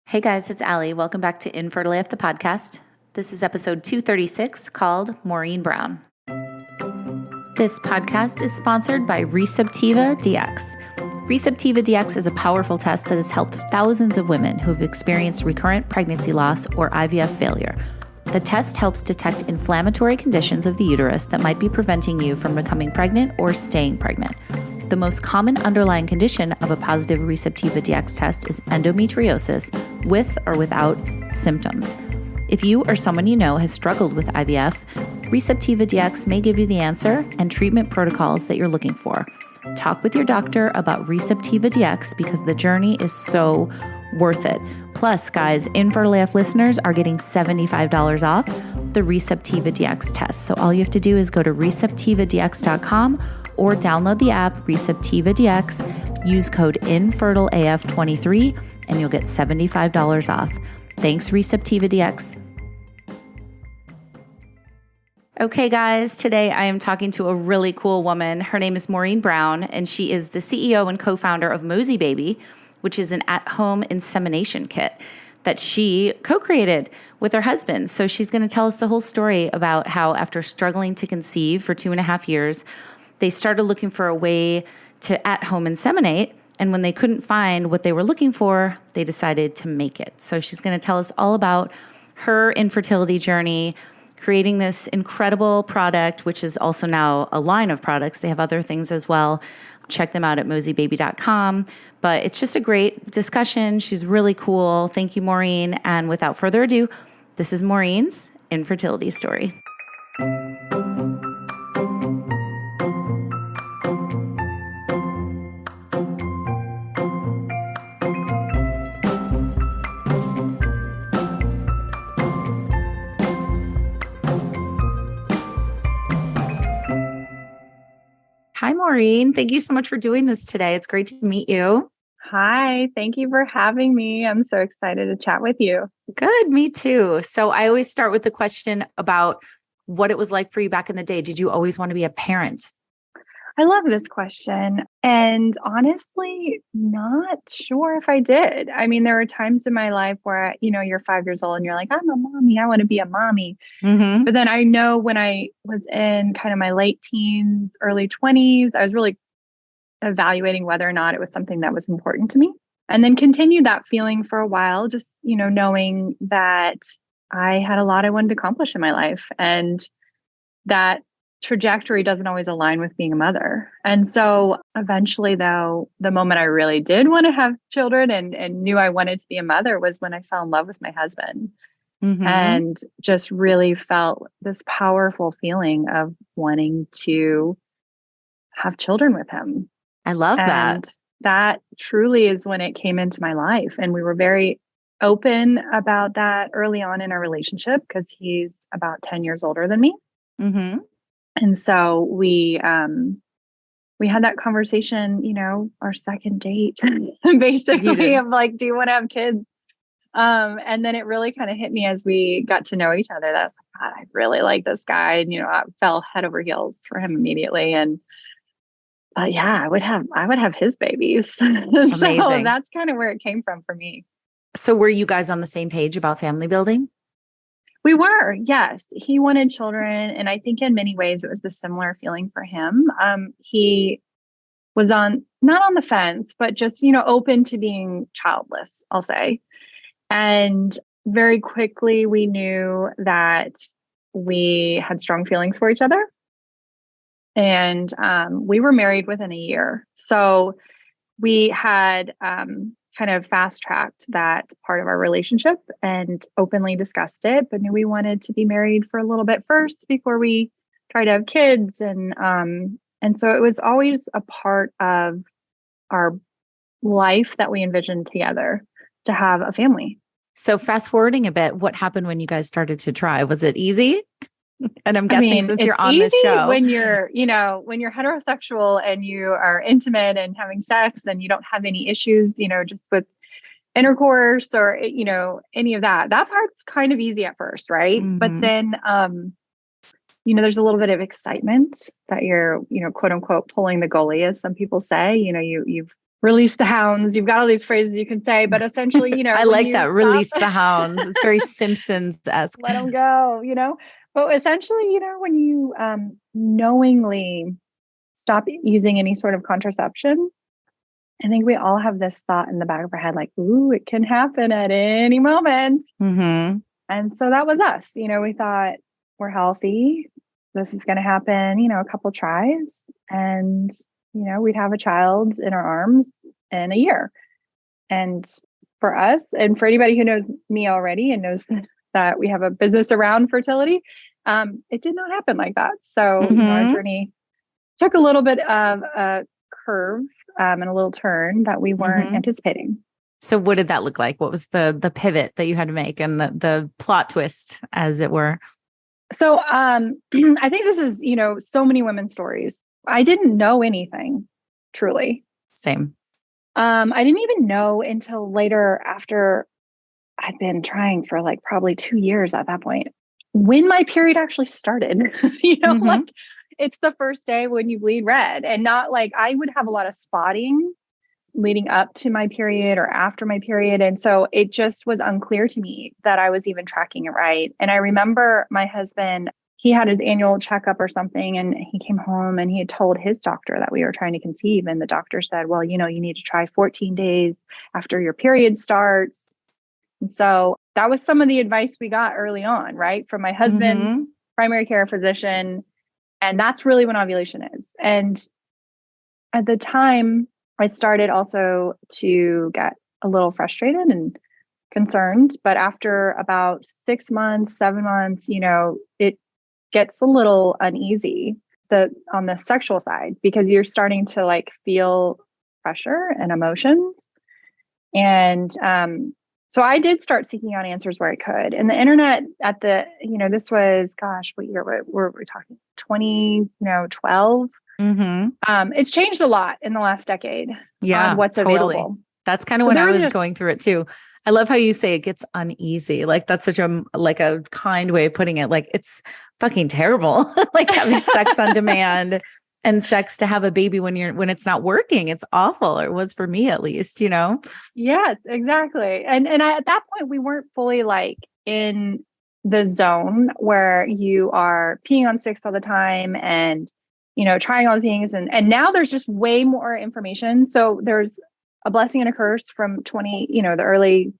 Hey guys, it's Allie. Welcome back to Infertile, the podcast. This is episode 236 called Maureen Brown. This podcast is sponsored by RECEPTIVA DX. RECEPTIVA DX is a powerful test that has helped thousands of women who have experienced recurrent pregnancy loss or IVF failure. The test helps detect inflammatory conditions of the uterus that might be preventing you from becoming pregnant or staying pregnant. The most common underlying condition of a positive RECEPTIVA DX test is endometriosis with or without symptoms. If you or someone you know has struggled with IVF, RECEPTIVA DX may give you the answer and treatment protocols that you're looking for. Talk with your doctor about RECEPTIVA DX because the journey is so worth it. Plus, guys, Infertile AF listeners are getting $75 off the RECEPTIVA DX test. So all you have to do is go to receptivadx.com or download the app RECEPTIVA DX, use code INFERTILEAF23, and you'll get $75 off. Thanks, RECEPTIVA DX. Okay, guys, today I am talking to a really cool woman. Her name is Maureen Brown, and she is the CEO and co-founder of Mosie Baby, which is an at-home insemination kit that she co-created with her husband. So she's going to tell us the whole story about how after struggling to conceive for 2.5 years, they started looking for a way to at-home inseminate. And when they couldn't find what they were looking for, they decided to make it. So she's going to tell us all about her infertility journey, creating this incredible product, which is also now a line of products. They have other things as well. Check them out at mosiebaby.com. But it's just a great discussion. She's really cool. Thank you, Maureen. And without further ado, this is Maureen's infertility story. Hi, Maureen. Thank you so much for doing this today. It's great to meet you. Hi, thank you for having me. I'm so excited to chat with you. Good, me too. So I always start with the question about what it was like for you back in the day. Did you always want to be a parent? I love this question. And honestly, not sure if I did. I mean, there were times in my life where, you're 5 years old and you're like, I'm a mommy. I want to be a mommy. Mm-hmm. But then I know when I was in kind of my late teens, early 20s, I was really evaluating whether or not it was something that was important to me. And then continued that feeling for a while, just, knowing that I had a lot I wanted to accomplish in my life. And that trajectory doesn't always align with being a mother. And so eventually, though, the moment I really did want to have children and knew I wanted to be a mother was when I fell in love with my husband. Mm-hmm. And just really felt this powerful feeling of wanting to have children with him. I love that. That truly is when it came into my life. And we were very open about that early on in our relationship because he's about 10 years older than me. Mm-hmm. And so we had that conversation, our second date, basically of like, do you want to have kids? And then it really kind of hit me as we got to know each other. That I was like, God, I really like this guy. And, I fell head over heels for him immediately. And yeah, I would have his babies. Amazing. So that's kind of where it came from for me. So were you guys on the same page about family building? We were, yes. He wanted children. And I think in many ways it was a similar feeling for him. He was not on the fence, but just, open to being childless, I'll say. And very quickly we knew that we had strong feelings for each other. And we were married within a year. So we had kind of fast-tracked that part of our relationship and openly discussed it, but knew we wanted to be married for a little bit first before we tried to have kids. And so it was always a part of our life that we envisioned together to have a family. So fast forwarding a bit, what happened when you guys started to try? Was it easy? And I'm guessing since you're on the show, when you're heterosexual and you are intimate and having sex and you don't have any issues, just with intercourse or, any of that part's kind of easy at first. Right. Mm-hmm. But then, there's a little bit of excitement that you're, quote unquote, pulling the goalie, as some people say, you've release the hounds. You've got all these phrases you can say, but essentially, I when like you that. stop, Release the hounds. It's very Simpsons-esque. let them go, but essentially, when you knowingly stop using any sort of contraception, I think we all have this thought in the back of our head, like, ooh, it can happen at any moment. Mm-hmm. And so that was us. We thought, we're healthy. This is going to happen, a couple tries. And, we'd have a child in our arms in a year. And for us, and for anybody who knows me already and knows that we have a business around fertility, it did not happen like that. So, our journey took a little bit of a curve and a little turn that we weren't anticipating. So what did that look like? What was the pivot that you had to make and the plot twist, as it were? So I think this is, so many women's stories. I didn't know anything, truly. Same. I didn't even know until later, after I'd been trying for like probably 2 years at that point, when my period actually started. Like it's the first day when you bleed red, and not like I would have a lot of spotting leading up to my period or after my period. And so it just was unclear to me that I was even tracking it right. And I remember my husband, he had his annual checkup or something, and he came home and he had told his doctor that we were trying to conceive. And the doctor said, well, you need to try 14 days after your period starts. And so that was some of the advice we got early on, right? From my husband's primary care physician. And that's really when ovulation is. And at the time, I started also to get a little frustrated and concerned. But after about 6 months, 7 months, it gets a little uneasy on the sexual side, because you're starting to like feel pressure and emotions. And so I did start seeking out answers where I could. And the internet this was, gosh, what year were we talking? 2012. It's changed a lot in the last decade. On what's available. That's kind of when I was going through it too. I love how you say it gets uneasy. Like that's such a kind way of putting it. Like it's fucking terrible. Like having sex on demand and sex to have a baby when it's not working. It's awful. Or it was for me, at least, Yes, exactly. And at that point we weren't fully like in the zone where you are peeing on sticks all the time and trying all the things. And now there's just way more information. So there's a blessing and a curse from the early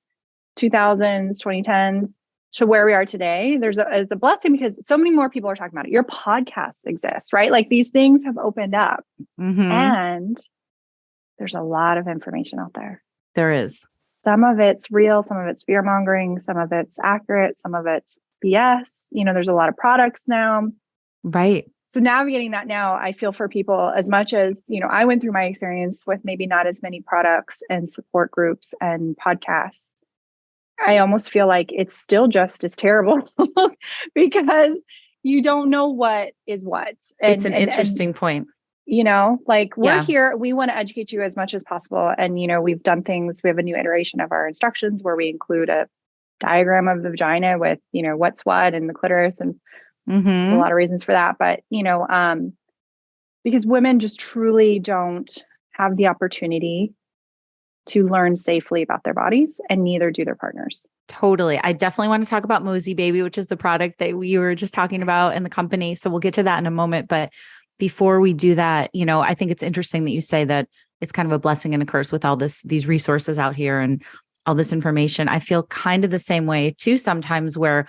2000s, 2010s to where we are today. There's a blessing because so many more people are talking about it. Your podcasts exist, right? Like these things have opened up and there's a lot of information out there. There is. Some of it's real, some of it's fear mongering, some of it's accurate, some of it's BS. There's a lot of products now. Right. So navigating that now, I feel for people as much as, I went through my experience with maybe not as many products and support groups and podcasts. I almost feel like it's still just as terrible because you don't know what is what. And, it's an interesting point. We're here, we want to educate you as much as possible. And, we've done things, we have a new iteration of our instructions where we include a diagram of the vagina with, what's what and the clitoris and a lot of reasons for that. But, because women just truly don't have the opportunity to learn safely about their bodies, and neither do their partners. Totally. I definitely want to talk about Mosie Baby, which is the product that we were just talking about in the company. So we'll get to that in a moment. But before we do that, I think it's interesting that you say that it's kind of a blessing and a curse with all these resources out here and all this information. I feel kind of the same way too, sometimes, where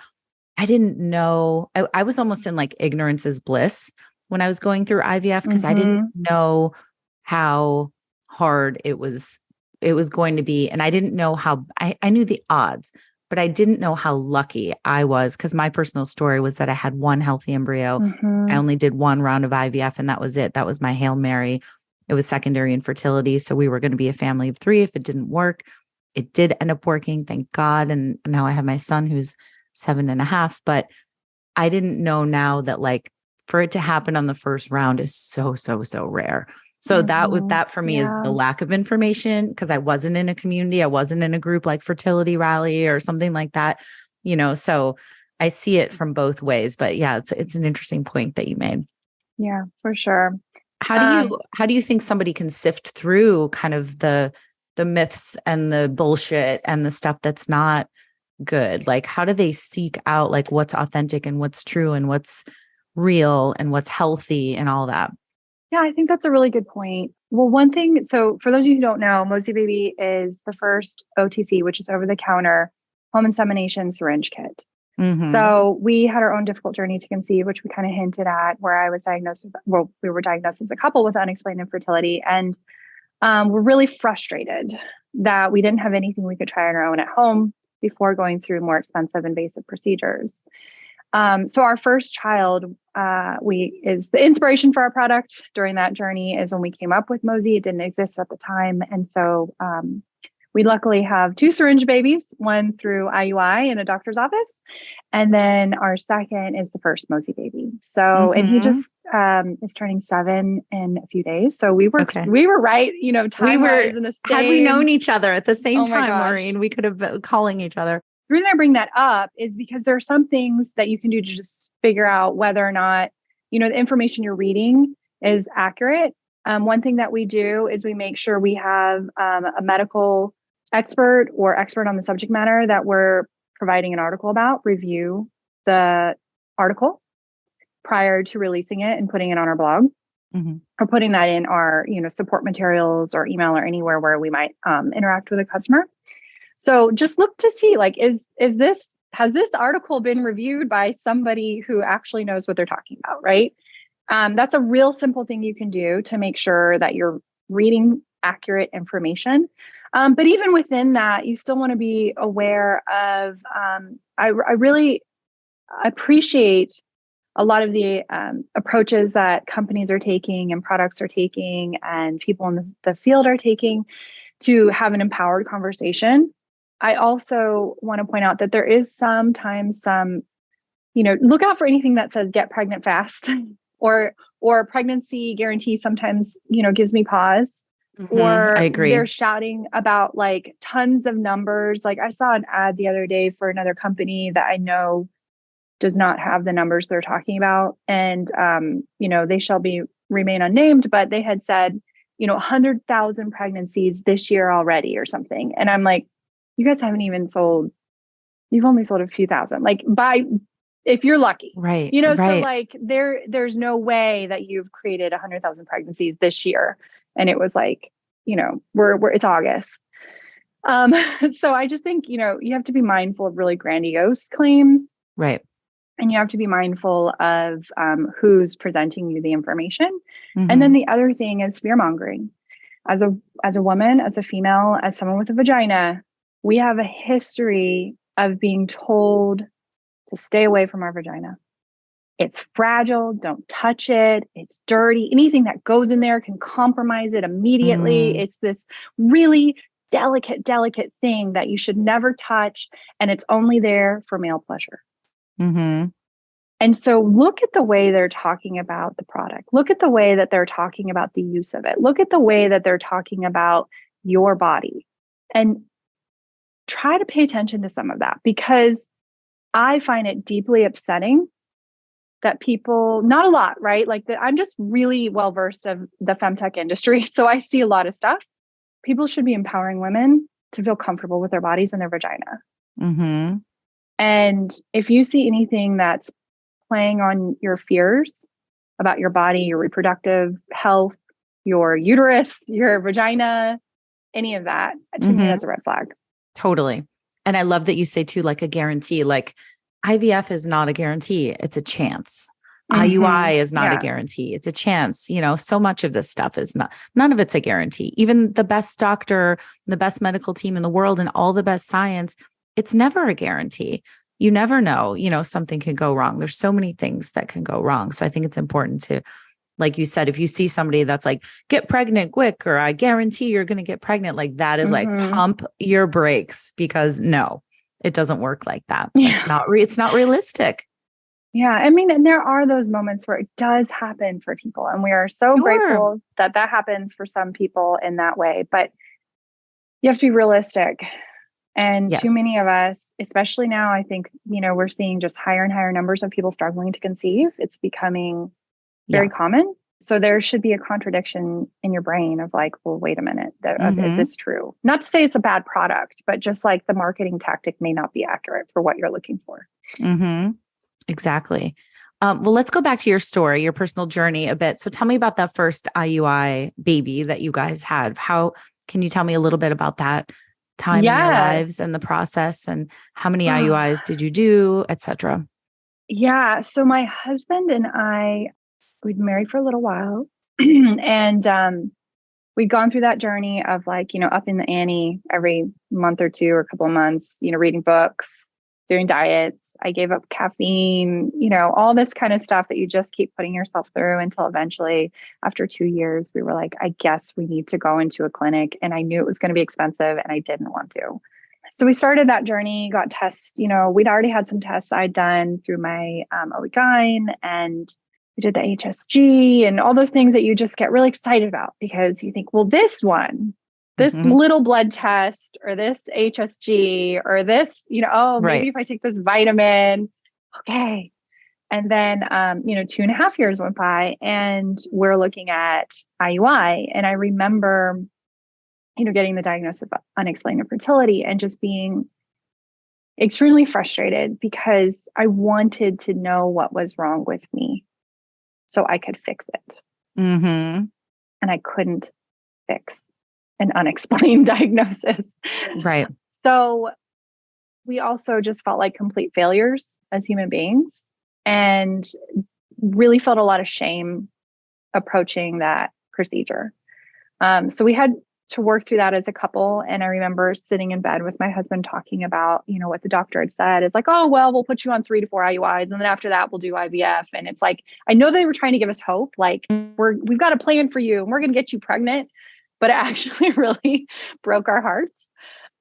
I didn't know, I was almost in like ignorance is bliss when I was going through IVF, because I didn't know how hard it was going to be. And I didn't know how, I knew the odds, but I didn't know how lucky I was, because my personal story was that I had one healthy embryo. I only did one round of IVF and that was it. That was my Hail Mary. It was secondary infertility. So we were going to be a family of 3 if it didn't work. It did end up working, thank God. And now I have my son who's 7.5, but I didn't know now that like for it to happen on the first round is so rare. So that for me is the lack of information, because I wasn't in a community. I wasn't in a group like Fertility Rally or something like that, so I see it from both ways. But yeah, it's an interesting point that you made. Yeah, for sure. How do you think somebody can sift through kind of the myths and the bullshit and the stuff that's not good? Like, how do they seek out like what's authentic and what's true and what's real and what's healthy and all that? Yeah, I think that's a really good point. Well, one thing, so for those of you who don't know, Mosie Baby is the first OTC, which is over the counter home insemination syringe kit. Mm-hmm. So we had our own difficult journey to conceive, which we kind of hinted at, where I was diagnosed with, well, we were diagnosed as a couple with unexplained infertility. And we're really frustrated that we didn't have anything we could try on our own at home before going through more expensive invasive procedures. So our first child is the inspiration for our product during that journey is when we came up with Mosie. It didn't exist at the time. And so we luckily have 2 syringe babies, one through IUI in a doctor's office. And then our second is the first Mosie Baby. So, and he just is turning 7 in a few days. So we were right, time-wise in the same. Had we known each other at the same time, gosh. Maureen, we could have been calling each other. The reason I bring that up is because there are some things that you can do to just figure out whether or not, the information you're reading is accurate. One thing that we do is we make sure we have a medical expert or expert on the subject matter that we're providing an article about, review the article prior to releasing it and putting it on our blog or putting that in our, support materials or email or anywhere where we might interact with a customer. So just look to see, like, has this article been reviewed by somebody who actually knows what they're talking about, right? That's a real simple thing you can do to make sure that you're reading accurate information. But even within that, you still want to be aware of, I really appreciate a lot of the approaches that companies are taking and products are taking and people in the field are taking to have an empowered conversation. I also want to point out that there is sometimes some, look out for anything that says get pregnant fast or pregnancy guarantee sometimes, gives me pause. Or I agree. They're shouting about like tons of numbers. Like I saw an ad the other day for another company that I know does not have the numbers they're talking about. And, they shall remain unnamed, but they had said, 100,000 pregnancies this year already or something. And I'm like, you guys haven't even you've only sold a few thousand, like if you're lucky, right? So like there's no way that you've created 100,000 pregnancies this year. And it was like, it's August. So I just think, you have to be mindful of really grandiose claims. Right. And you have to be mindful of who's presenting you the information. And then the other thing is fear mongering. As a woman, as a female, as someone with a vagina, we have a history of being told to stay away from our vagina. It's fragile. Don't touch it. It's dirty. Anything that goes in there can compromise it immediately. It's this really delicate thing that you should never touch. And it's only there for male pleasure. And so look at the way they're talking about the product. Look at the way that they're talking about the use of it. Look at the way that they're talking about your body. And try to pay attention to some of that, because I find it deeply upsetting that people, not a lot, right? Like I'm just really well versed of the femtech industry. So I see a lot of stuff. People should be empowering women to feel comfortable with their bodies and their vagina. And if you see anything that's playing on your fears about your body, your reproductive health, your uterus, your vagina, any of that, to me, that's a red flag. Totally. And I love that you say too, like a guarantee, like IVF is not a guarantee. It's a chance. IUI is not a guarantee. It's a chance. So much of this stuff is none of it's a guarantee. Even the best doctor, the best medical team in the world and all the best science, it's never a guarantee. You never know, something can go wrong. There's so many things that can go wrong. So I think it's important to, like you said, if you see somebody that's like, get pregnant quick, or I guarantee you're going to get pregnant, like that is like pump your brakes, because no, it doesn't work like that. It's not realistic. Yeah. I mean, and there are those moments where it does happen for people. And we are so grateful that happens for some people in that way. But you have to be realistic. And too many of us, especially now, I think, we're seeing just higher and higher numbers of people struggling to conceive. It's becoming very common. So there should be a contradiction in your brain of like, well, wait a minute, is Mm-hmm. this true? Not to say it's a bad product, but just like the marketing tactic may not be accurate for what you're looking for. Mm-hmm. Exactly. Well, let's go back to your story, your personal journey a bit. So tell me about that first IUI baby that you guys had. How can you tell me a little bit about that time in your Yes. lives and the process, and how many IUIs did you do, et cetera? Yeah. So my husband and I, we'd been married for a little while and we'd gone through that journey of like, up in the ante every month or two or a couple of months, reading books, doing diets. I gave up caffeine, all this kind of stuff that you just keep putting yourself through until eventually after 2 years, we were like, I guess we need to go into a clinic. And I knew it was going to be expensive and I didn't want to. So we started that journey, got tests, we'd already had some tests I'd done through my OB-GYN, and we did the HSG and all those things that you just get really excited about because you think, well, this little blood test or this HSG or this, maybe if I take this vitamin, okay. And then, 2.5 years went by and we're looking at IUI. And I remember, getting the diagnosis of unexplained infertility and just being extremely frustrated because I wanted to know what was wrong with me so I could fix it. Mm-hmm. And I couldn't fix an unexplained diagnosis. Right. So we also just felt like complete failures as human beings and really felt a lot of shame approaching that procedure. So we had to work through that as a couple. And I remember sitting in bed with my husband talking about, what the doctor had said. It's like, oh, well, we'll put you on 3 to 4 IUIs. And then after that, we'll do IVF. And it's like, I know they were trying to give us hope. Like we've got a plan for you and we're going to get you pregnant. But it actually really broke our hearts.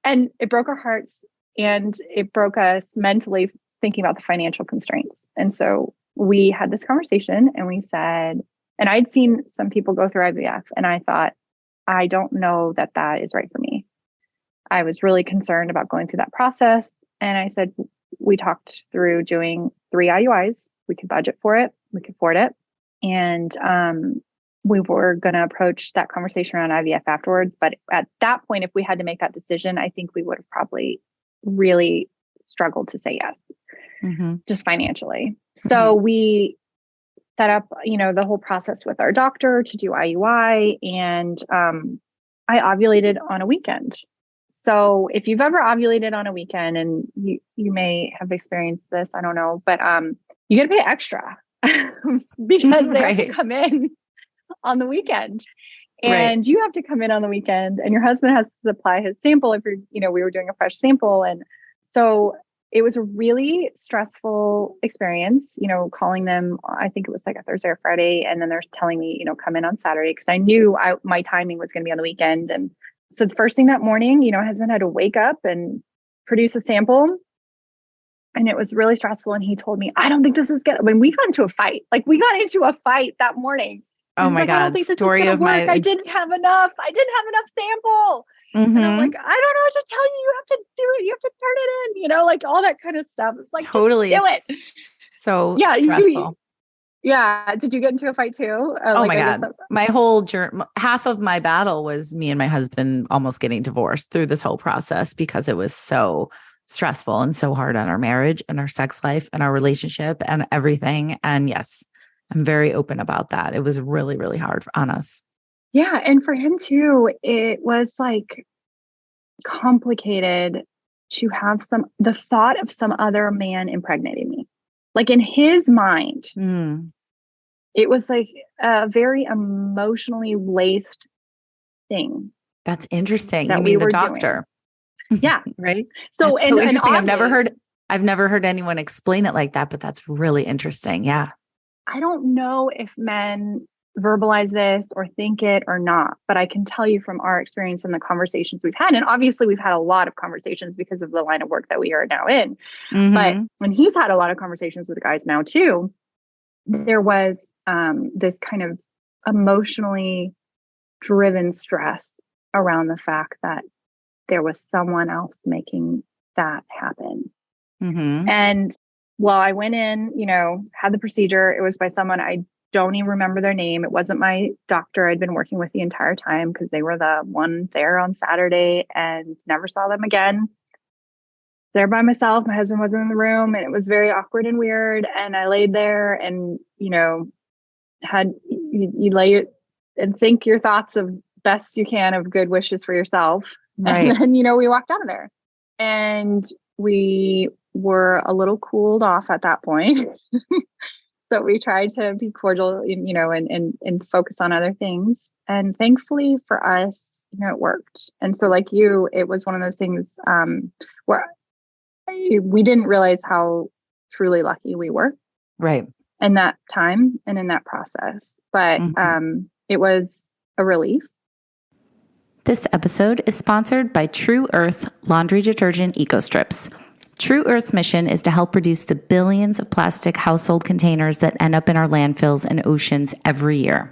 And it broke our hearts and it broke us mentally thinking about the financial constraints. And so we had this conversation and we said, and I'd seen some people go through IVF and I thought, I don't know that is right for me. I was really concerned about going through that process. And I said, we talked through doing 3 IUIs. We could budget for it. We could afford it. And we were going to approach that conversation around IVF afterwards. But at that point, if we had to make that decision, I think we would have probably really struggled to say yes, just financially. So we set up, the whole process with our doctor to do IUI, and I ovulated on a weekend. So if you've ever ovulated on a weekend, and you may have experienced this, I don't know, but you got to pay extra because they have to come in on the weekend, and you have to come in on the weekend, and your husband has to supply his sample if you're, we were doing a fresh sample, and so it was a really stressful experience, calling them, I think it was like a Thursday or Friday. And then they're telling me, come in on Saturday because I knew my timing was going to be on the weekend. And so the first thing that morning, my husband had to wake up and produce a sample. And it was really stressful. And he told me, I don't think this is good. When we got into a fight, that morning. Oh my God. I don't think this is gonna work. I didn't have enough sample. And I'm like, I don't know what to tell you. You have to do it. You have to turn it in, like all that kind of stuff. It's like, totally. Do it. So stressful. Did you get into a fight too? Oh my God. My whole journey, half of my battle was me and my husband almost getting divorced through this whole process because it was so stressful and so hard on our marriage and our sex life and our relationship and everything. And yes, I'm very open about that. It was really, really hard on us. Yeah. And for him too, it was like complicated to have the thought of some other man impregnating me. Like in his mind, it was like a very emotionally laced thing. That's interesting. You mean the doctor? Yeah. Right. So, that's so interesting. I've never heard anyone explain it like that, but that's really interesting. Yeah. I don't know if men verbalize this or think it or not, but I can tell you from our experience and the conversations we've had, and obviously we've had a lot of conversations because of the line of work that we are now in, but when he's had a lot of conversations with guys now too, there was this kind of emotionally driven stress around the fact that there was someone else making that happen. And while I went in, had the procedure, it was by someone I don't even remember their name. It wasn't my doctor I'd been working with the entire time because they were the one there on Saturday, and never saw them again. There by myself. My husband wasn't in the room, and it was very awkward and weird. And I laid there and, had you lay it and think your thoughts of best you can of good wishes for yourself. Right. And then, we walked out of there, and we were a little cooled off at that point. So we tried to be cordial, and focus on other things. And thankfully for us, it worked. And so like you, it was one of those things where we didn't realize how truly lucky we were. Right. In that time and in that process. But it was a relief. This episode is sponsored by True Earth Laundry Detergent Eco Strips. True Earth's mission is to help reduce the billions of plastic household containers that end up in our landfills and oceans every year.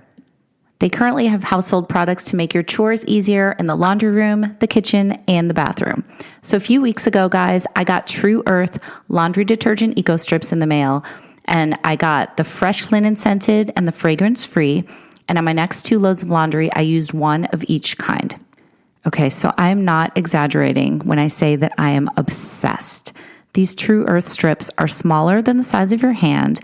They currently have household products to make your chores easier in the laundry room, the kitchen, and the bathroom. So a few weeks ago, guys, I got True Earth Laundry Detergent Eco Strips in the mail. And I got the fresh linen scented and the fragrance free. And on my next 2 loads of laundry, I used one of each kind. Okay, so I'm not exaggerating when I say that I am obsessed. These True Earth strips are smaller than the size of your hand.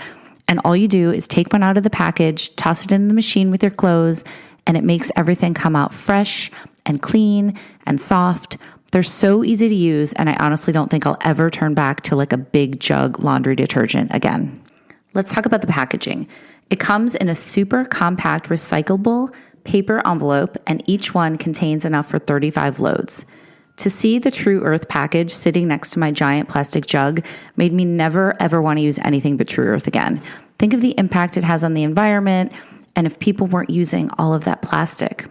And all you do is take one out of the package, toss it in the machine with your clothes, and it makes everything come out fresh and clean and soft. They're so easy to use. And I honestly don't think I'll ever turn back to like a big jug laundry detergent again. Let's talk about the packaging. It comes in a super compact recyclable paper envelope, and each one contains enough for 35 loads. To see the True Earth package sitting next to my giant plastic jug made me never, ever want to use anything but True Earth again. Think of the impact it has on the environment, and if people weren't using all of that plastic.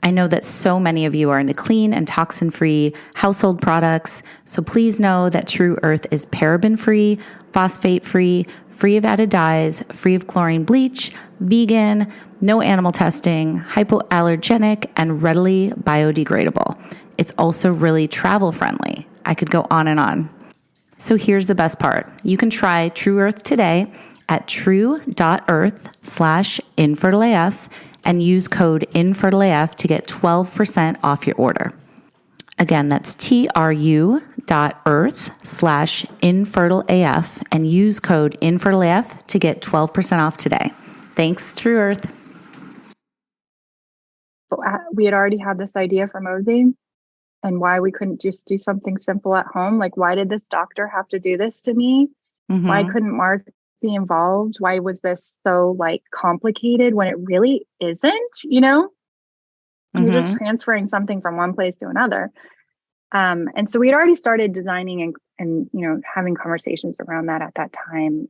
I know that so many of you are into clean and toxin-free household products, so please know that True Earth is paraben-free, phosphate-free, free of added dyes, free of chlorine bleach, vegan, no animal testing, hypoallergenic, and readily biodegradable. It's also really travel friendly. I could go on and on. So here's the best part. You can try True Earth today at true.earth/infertileaf and use code infertileaf to get 12% off your order. Again, that's tru.earth/infertileaf and use code infertileaf to get 12% off today. Thanks, True Earth. We had already had this idea for Mosie and why we couldn't just do something simple at home. Like, why did this doctor have to do this to me? Mm-hmm. Why couldn't Mark be involved? Why was this so complicated when it really isn't, You're just transferring something from one place to another. And so we had already started designing and having conversations around that at that time,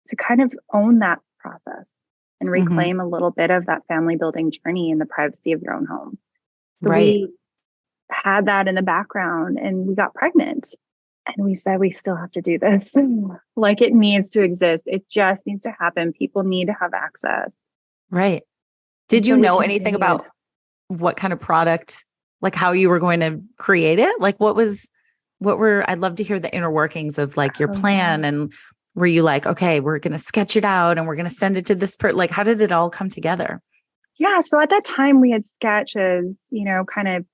to kind of own that process and reclaim a little bit of that family building journey in the privacy of your own home. So we had that in the background, and we got pregnant, and we said, we still have to do this. It needs to exist. It just needs to happen. People need to have access. Right. Did you know anything about what kind of product, how you were going to create it? I'd love to hear the inner workings of your plan. And were you okay, we're going to sketch it out and we're going to send it to this how did it all come together? Yeah. So at that time we had sketches, kind of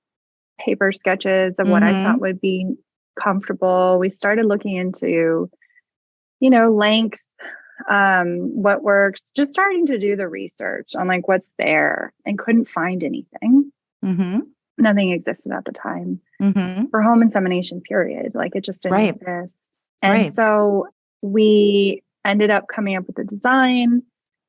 paper sketches of what I thought would be comfortable. We started looking into, length, what works, just starting to do the research on what's there, and couldn't find anything. Nothing existed at the time for home insemination, period. It just didn't exist. And so we ended up coming up with a design.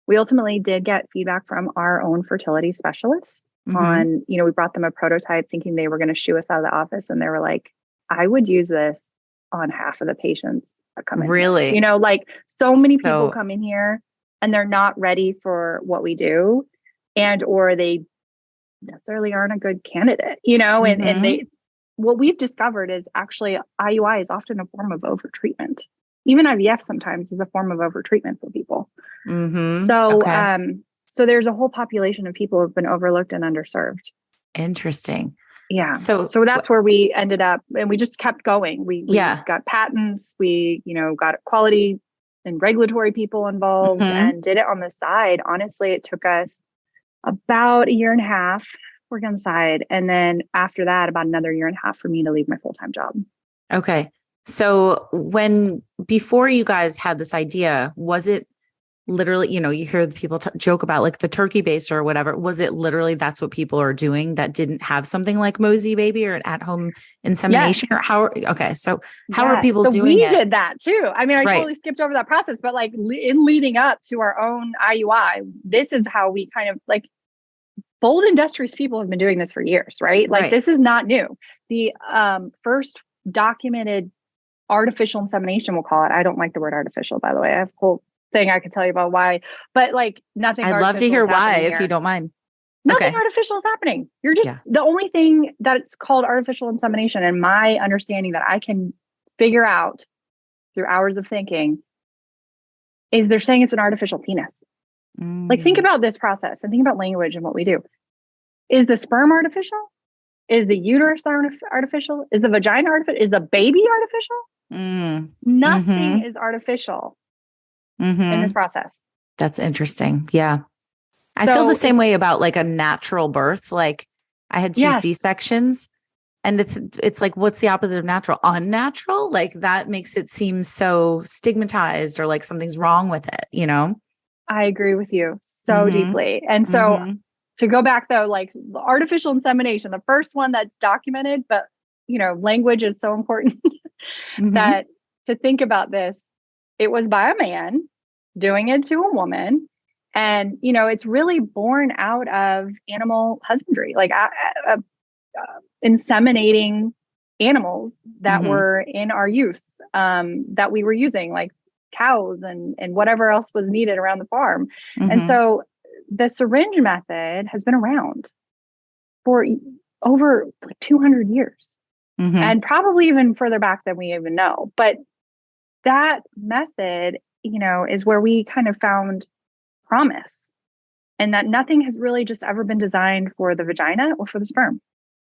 We ultimately did get feedback from our own fertility specialists on, we brought them a prototype thinking they were going to shoo us out of the office. And they were like, I would use this on half of the patients that come in. Really? Here. So many people come in here and they're not ready for what we do, or they necessarily aren't a good candidate, and they, what we've discovered is actually IUI is often a form of overtreatment. Even IVF sometimes is a form of overtreatment for people. So, so there's a whole population of people who've been overlooked and underserved. Interesting. Yeah. So that's where we ended up, and we just kept going. We got patents, we, got quality and regulatory people involved and did it on the side. Honestly, it took us about a year and a half working on the side. And then after that, about another year and a half for me to leave my full-time job. Okay. So before you guys had this idea, was it literally, you hear the people joke about like the turkey baster or whatever. Was it literally that's what people are doing that didn't have something like Mosie Baby or an at-home insemination? Or so how are people doing it? We did that too. I mean, I totally skipped over that process, but like in leading up to our own IUI, this is how we kind of like bold, industrious people have been doing this for years, right? Like this is not new. The first documented artificial insemination, we'll call it. I don't like the word artificial, by the way. I have a whole thing I could tell you about why, but like nothing. I'd love to hear why, if you don't mind. Nothing artificial is happening. You're just the only thing that's called artificial insemination, and my understanding that I can figure out through hours of thinking is they're saying it's an artificial penis. Like think about this process and think about language and what we do. Is the sperm artificial? Is the uterus artificial? Is the vagina artificial? Is the baby artificial? Nothing is artificial in this process. That's interesting. Yeah. I feel the same way about like a natural birth. Like I had 2 C-sections and it's like, what's the opposite of natural? Unnatural? Like that makes it seem so stigmatized or like something's wrong with it, I agree with you so deeply. And so to go back though, like the artificial insemination, the first one that's documented, but language is so important that to think about this, it was by a man doing it to a woman. And, it's really born out of animal husbandry, like inseminating animals that were in our use, that we were using, like cows and whatever else was needed around the farm. And so the syringe method has been around for over like 200 years and probably even further back than we even know. But that method, is where we kind of found promise, and that nothing has really just ever been designed for the vagina or for the sperm.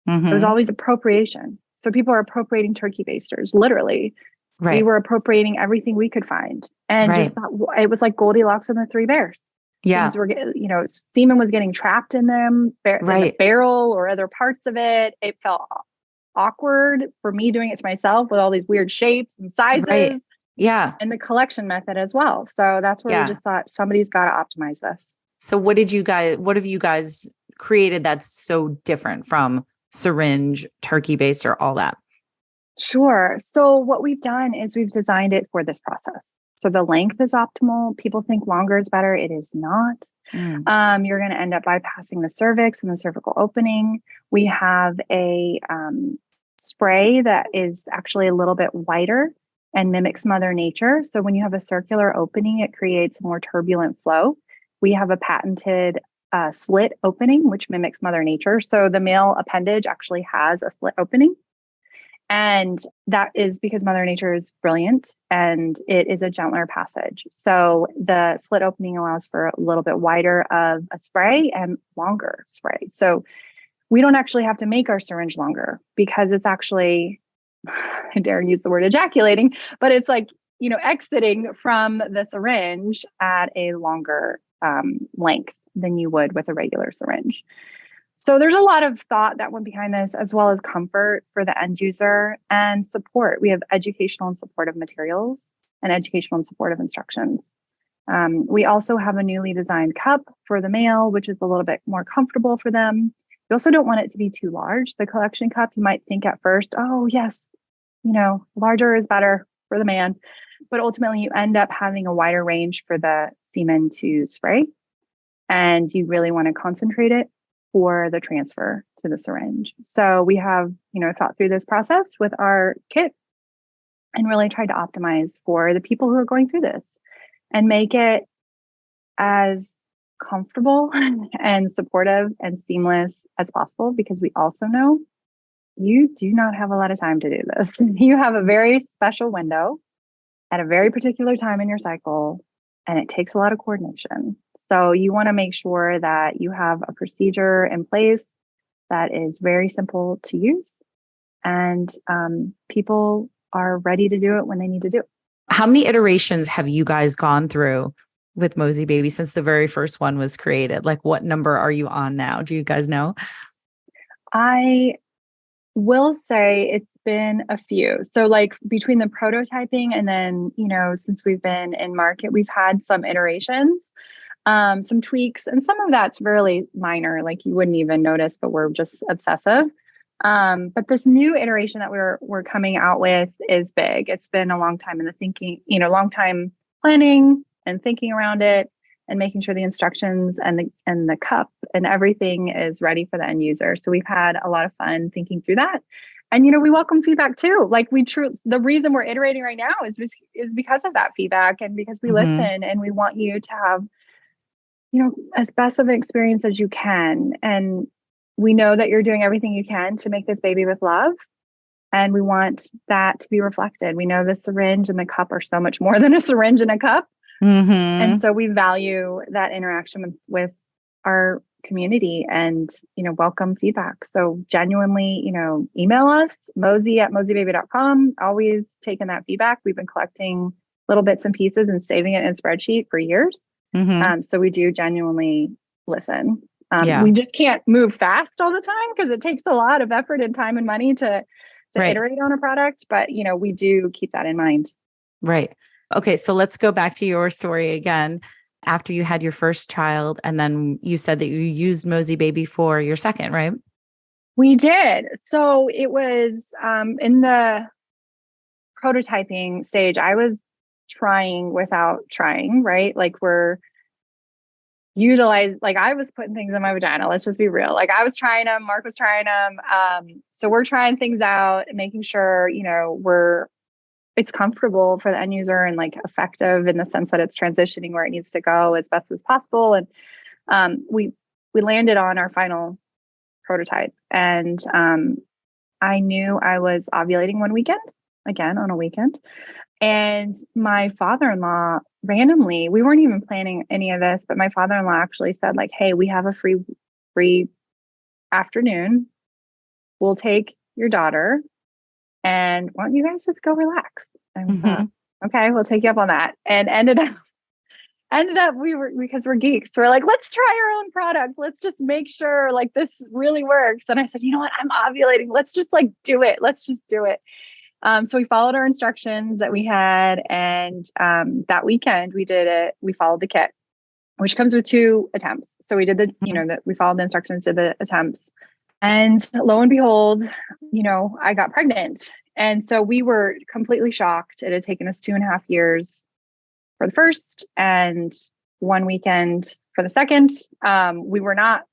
It was always appropriation. So people are appropriating turkey basters, literally. Right. We were appropriating everything we could find, and just thought it was like Goldilocks and the Three Bears. Yeah, semen was getting trapped in them, in the barrel or other parts of it. It felt awkward for me doing it to myself with all these weird shapes and sizes. Right. Yeah, and the collection method as well. So that's where we just thought somebody's got to optimize this. So what have you guys created that's so different from syringe, turkey baster, all that? Sure. So what we've done is we've designed it for this process. So the length is optimal. People think longer is better. It is not. You're going to end up bypassing the cervix and the cervical opening. We have a spray that is actually a little bit wider and mimics Mother Nature. So when you have a circular opening, it creates more turbulent flow. We have a patented slit opening, which mimics Mother Nature. So the male appendage actually has a slit opening. And that is because Mother Nature is brilliant and it is a gentler passage. So the slit opening allows for a little bit wider of a spray and longer spray. So we don't actually have to make our syringe longer because it's actually, I dare use the word ejaculating, but it's like, exiting from the syringe at a longer length than you would with a regular syringe. So there's a lot of thought that went behind this, as well as comfort for the end user and support. We have educational and supportive materials and educational and supportive instructions. We also have a newly designed cup for the male, which is a little bit more comfortable for them. You also don't want it to be too large. The collection cup, you might think at first, oh yes, larger is better for the man. But ultimately you end up having a wider range for the semen to spray. And you really want to concentrate it for the transfer to the syringe. So we have, thought through this process with our kit and really tried to optimize for the people who are going through this and make it as comfortable and supportive and seamless as possible, because we also know you do not have a lot of time to do this. You have a very special window at a very particular time in your cycle, and it takes a lot of coordination. So you want to make sure that you have a procedure in place that is very simple to use, and people are ready to do it when they need to do it. How many iterations have you guys gone through with Mosie Baby since the very first one was created? Like, what number are you on now? Do you guys know? I will say it's been a few. So like between the prototyping and then, since we've been in market, we've had some iterations, some tweaks, and some of that's really minor, like you wouldn't even notice, but we're just obsessive. But this new iteration that we're coming out with is big. It's been a long time in the thinking, long time planning and thinking around it and making sure the instructions and the cup and everything is ready for the end user. So we've had a lot of fun thinking through that. And we welcome feedback too. Like the reason we're iterating right now is because of that feedback and because we listen and we want you to have as best of an experience as you can. And we know that you're doing everything you can to make this baby with love. And we want that to be reflected. We know the syringe and the cup are so much more than a syringe and a cup. And so we value that interaction with our community and, welcome feedback. So genuinely, email us, mosie@mosiebaby.com. Always taking that feedback. We've been collecting little bits and pieces and saving it in a spreadsheet for years. So we do genuinely listen. We just can't move fast all the time because it takes a lot of effort and time and money to iterate on a product. But, we do keep that in mind. Right. Okay. So let's go back to your story again. After you had your first child, and then you said that you used Mosie Baby for your second, right? We did. So it was in the prototyping stage, I was trying without trying, right? Like I was putting things in my vagina. Let's just be real. Like I was trying them, Mark was trying them. So we're trying things out and making sure, it's comfortable for the end user and like effective in the sense that it's transitioning where it needs to go as best as possible. And we landed on our final prototype, and I knew I was ovulating one weekend, again on a weekend. And my father-in-law randomly, we weren't even planning any of this, but my father-in-law actually said like, hey, we have a free afternoon. We'll take your daughter and why don't you guys just go relax? And we thought, okay, we'll take you up on that. And ended up because we're geeks. So we're like, let's try our own product. Let's just make sure like this really works. And I said, you know what? I'm ovulating. Let's just like do it. Let's just do it. So we followed our instructions that we had. And that weekend we did it. We followed the kit, which comes with 2 attempts. So we did we followed the instructions, did the attempts. And lo and behold, I got pregnant. And so we were completely shocked. It had taken us 2.5 years for the first and 1 weekend for the second. We were not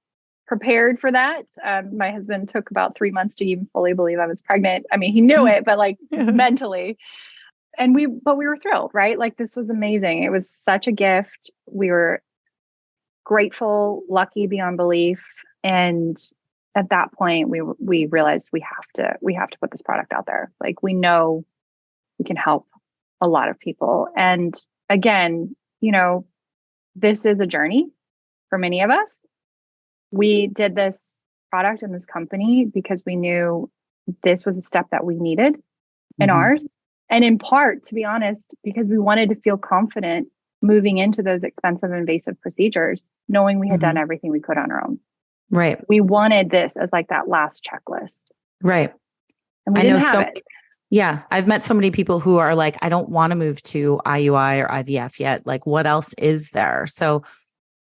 prepared for that. My husband took about 3 months to even fully believe I was pregnant. I mean, he knew it, but like mentally. But we were thrilled, right? Like this was amazing. It was such a gift. We were grateful, lucky beyond belief. And at that point, we realized we have to put this product out there. Like we know we can help a lot of people. And again, this is a journey for many of us. We did this product in this company because we knew this was a step that we needed in ours. And in part, to be honest, because we wanted to feel confident moving into those expensive, invasive procedures, knowing we had done everything we could on our own. Right. We wanted this as like that last checklist. Right. And we didn't have it. Yeah. I've met so many people who are like, I don't want to move to IUI or IVF yet. Like what else is there? So,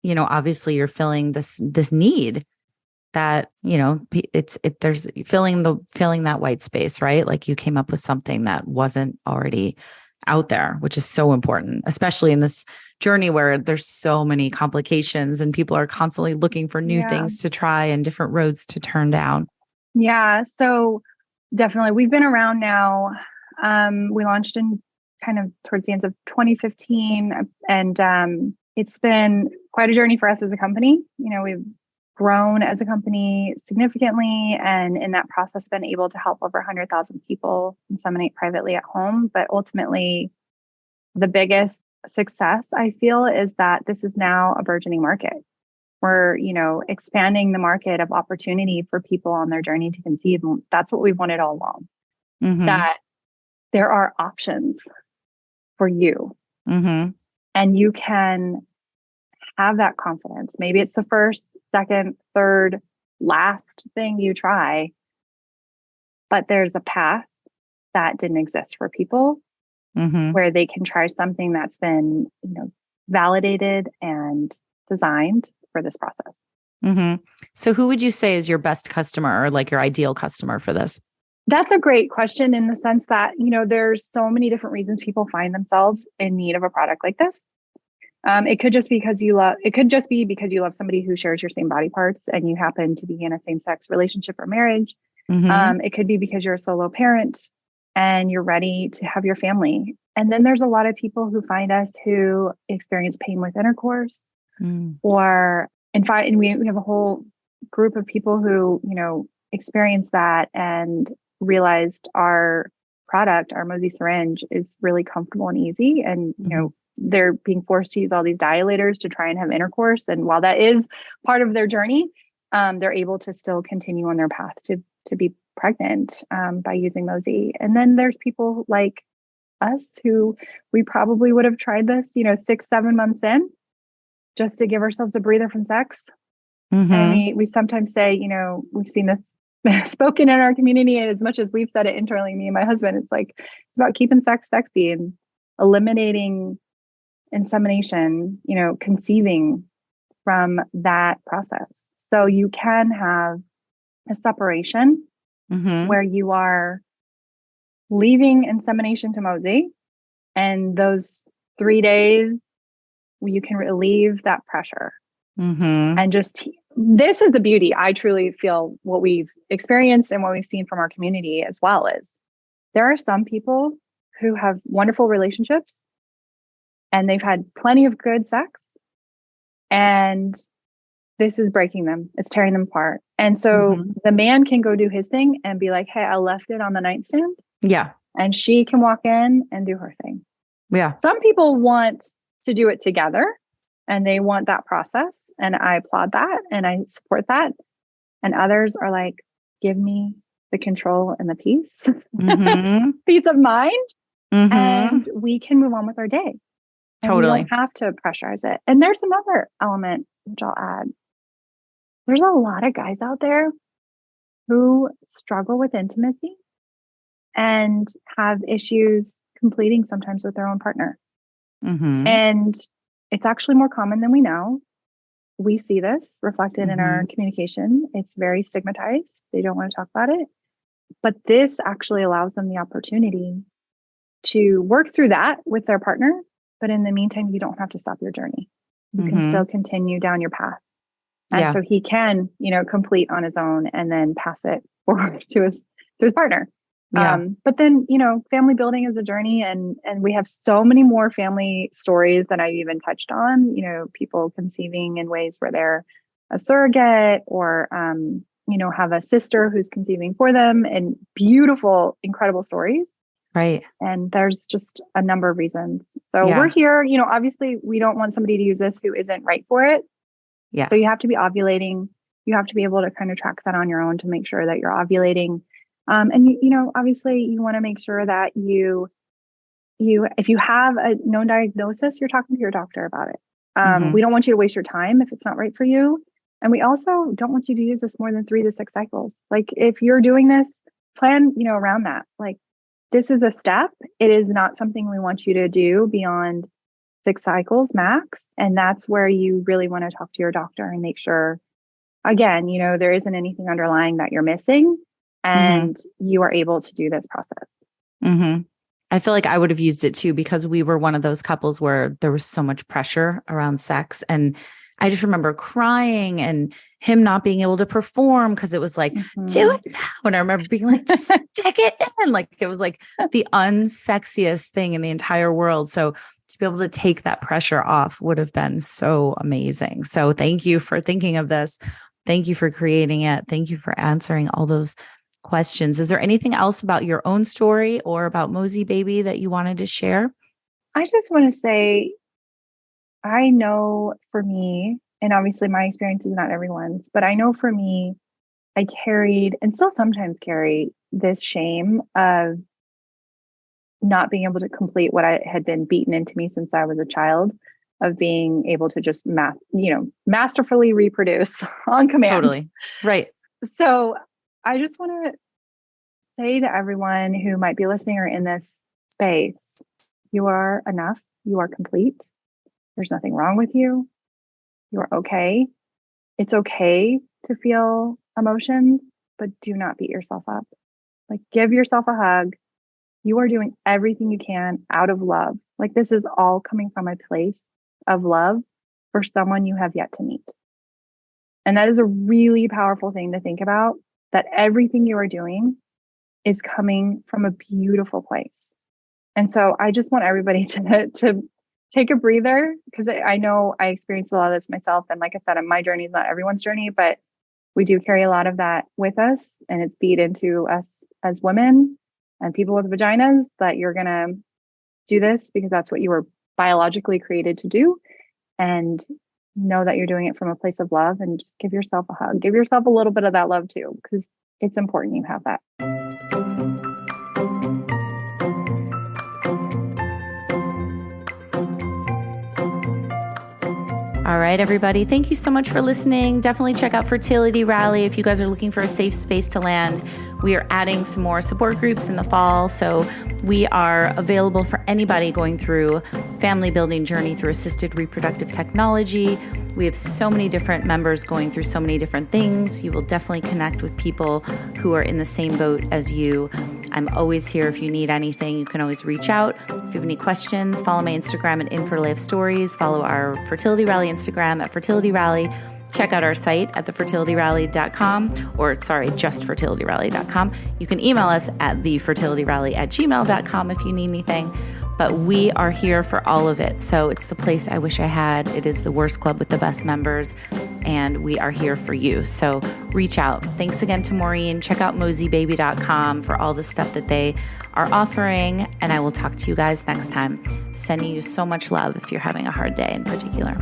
obviously you're filling this need that, there's filling that white space, right? Like you came up with something that wasn't already out there, which is so important, especially in this journey where there's so many complications and people are constantly looking for new things to try and different roads to turn down. Yeah. So definitely we've been around now. We launched in kind of towards the end of 2015 and it's been quite a journey for us as a company. We've grown as a company significantly, and in that process been able to help over 100,000 people inseminate privately at home. But ultimately, the biggest success I feel is that this is now a burgeoning market. We're, expanding the market of opportunity for people on their journey to conceive. And that's what we've wanted all along, that there are options for you. Mm-hmm. And you can have that confidence. Maybe it's the first, second, third, last thing you try, but there's a path that didn't exist for people where they can try something that's been, validated and designed for this process. Mm-hmm. So who would you say is your best customer or like your ideal customer for this? That's a great question in the sense that, there's so many different reasons people find themselves in need of a product like this. It could just be because you love somebody who shares your same body parts and you happen to be in a same-sex relationship or marriage. It could be because you're a solo parent and you're ready to have your family. And then there's a lot of people who find us who experience pain with intercourse, or in fact, and we have a whole group of people who, experienced that and realized our product, our Mosie syringe, is really comfortable and easy. And, they're being forced to use all these dilators to try and have intercourse. And while that is part of their journey, they're able to still continue on their path to be pregnant by using Mosie. And then there's people like us who we probably would have tried this, 6-7 months in, just to give ourselves a breather from sex. And we sometimes say, we've seen this spoken in our community, and as much as we've said it internally, me and my husband, it's about keeping sex sexy and eliminating insemination, conceiving from that process. So you can have a separation where you are leaving insemination to Mosie, and those 3 days you can relieve that pressure. And this is the beauty. I truly feel what we've experienced and what we've seen from our community as well is there are some people who have wonderful relationships and they've had plenty of good sex, and this is breaking them. It's tearing them apart. And so the man can go do his thing and be like, hey, I left it on the nightstand. Yeah. And she can walk in and do her thing. Yeah. Some people want to do it together and they want that process. And I applaud that and I support that. And others are like, give me the control and the peace, peace of mind. And we can move on with our day. And Totally. we don't have to pressurize it. And there's another element, which I'll add. There's a lot of guys out there who struggle with intimacy and have issues completing sometimes with their own partner. And it's actually more common than we know. We see this reflected in our communication. It's very stigmatized. They don't want to talk about it. But this actually allows them the opportunity to work through that with their partner. But in the meantime, you don't have to stop your journey. You can still continue down your path. And so he can, complete on his own and then pass it forward to his partner. But then, family building is a journey, and we have so many more family stories than I've even touched on, people conceiving in ways where they're a surrogate or, have a sister who's conceiving for them, and beautiful, incredible stories. Right. And there's just a number of reasons. So we're here, obviously we don't want somebody to use this who isn't right for it. Yeah. So you have to be ovulating. You have to be able to kind of track that on your own to make sure that you're ovulating. And obviously you want to make sure that you, if you have a known diagnosis, you're talking to your doctor about it. We don't want you to waste your time if it's not right for you. And we also don't want you to use this more than 3 to 6 cycles. Like if you're doing this, plan, around that. Like this is a step. It is not something we want you to do beyond 6 cycles max. And that's where you really want to talk to your doctor and make sure, again, there isn't anything underlying that you're missing and you are able to do this process. I feel like I would have used it too, because we were one of those couples where there was so much pressure around sex. And I just remember crying and him not being able to perform because it was like, do it now. And I remember being like, just stick it in. Like it was like the unsexiest thing in the entire world. So to be able to take that pressure off would have been so amazing. So thank you for thinking of this. Thank you for creating it. Thank you for answering all those questions. Is there anything else about your own story or about Mosie Baby that you wanted to share? I just want to say, I know for me, and obviously my experience is not everyone's, but I know for me, I carried and still sometimes carry this shame of not being able to complete what I had been beaten into me since I was a child, of being able to just masterfully reproduce on command. Totally. Right. So I just want to say to everyone who might be listening or in this space, you are enough. You are complete. There's nothing wrong with you. You are okay. It's okay to feel emotions, but do not beat yourself up. Like, give yourself a hug. You are doing everything you can out of love. Like, this is all coming from a place of love for someone you have yet to meet. And that is a really powerful thing to think about, that everything you are doing is coming from a beautiful place. And so I just want everybody to take a breather, because I know I experienced a lot of this myself. And like I said, my journey is not everyone's journey, but we do carry a lot of that with us, and it's beat into us as women and people with vaginas, that you're going to do this because that's what you were biologically created to do. And know that you're doing it from a place of love, and just give yourself a hug. Give yourself a little bit of that love too, because it's important you have that. All right, everybody. Thank you so much for listening. Definitely check out Fertility Rally if you guys are looking for a safe space to land. We are adding some more support groups in the fall, so we are available for anybody going through family building journey through assisted reproductive technology. We have so many different members going through so many different things. You will definitely connect with people who are in the same boat as you. I'm always here if you need anything. You can always reach out. If you have any questions, follow my Instagram at Infertile Stories. Follow our Fertility Rally Instagram at Fertility Rally. Check out our site at thefertilityrally.com, or just fertilityrally.com. You can email us at thefertilityrally@gmail.com if you need anything. But we are here for all of it. So it's the place I wish I had. It is the worst club with the best members, and we are here for you. So reach out. Thanks again to Maureen. Check out mosiebaby.com for all the stuff that they are offering. And I will talk to you guys next time. Sending you so much love if you're having a hard day in particular.